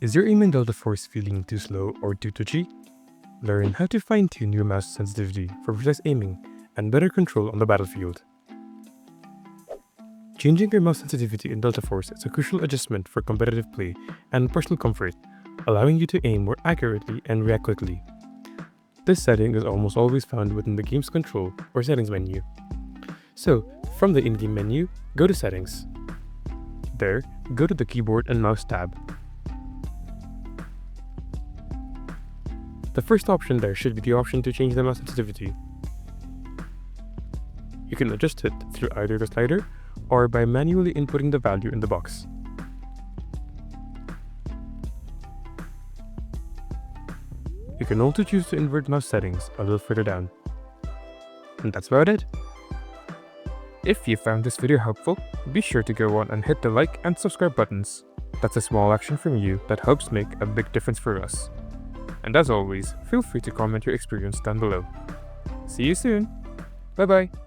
Is your aim in Delta Force feeling too slow or too twitchy? Learn how to fine-tune your mouse sensitivity for precise aiming and better control on the battlefield. Changing your mouse sensitivity in Delta Force is a crucial adjustment for competitive play and personal comfort, allowing you to aim more accurately and react quickly. This setting is almost always found within the game's control or settings menu. So, from the in-game menu, go to Settings. There, go to the Keyboard and Mouse tab. The first option there should be the option to change the mouse sensitivity. You can adjust it through either the slider or by manually inputting the value in the box. You can also choose to invert mouse settings a little further down. And that's about it. If you found this video helpful, be sure to go on and hit the like and subscribe buttons. That's a small action from you that helps make a big difference for us. And as always, feel free to comment your experience down below. See you soon! Bye bye!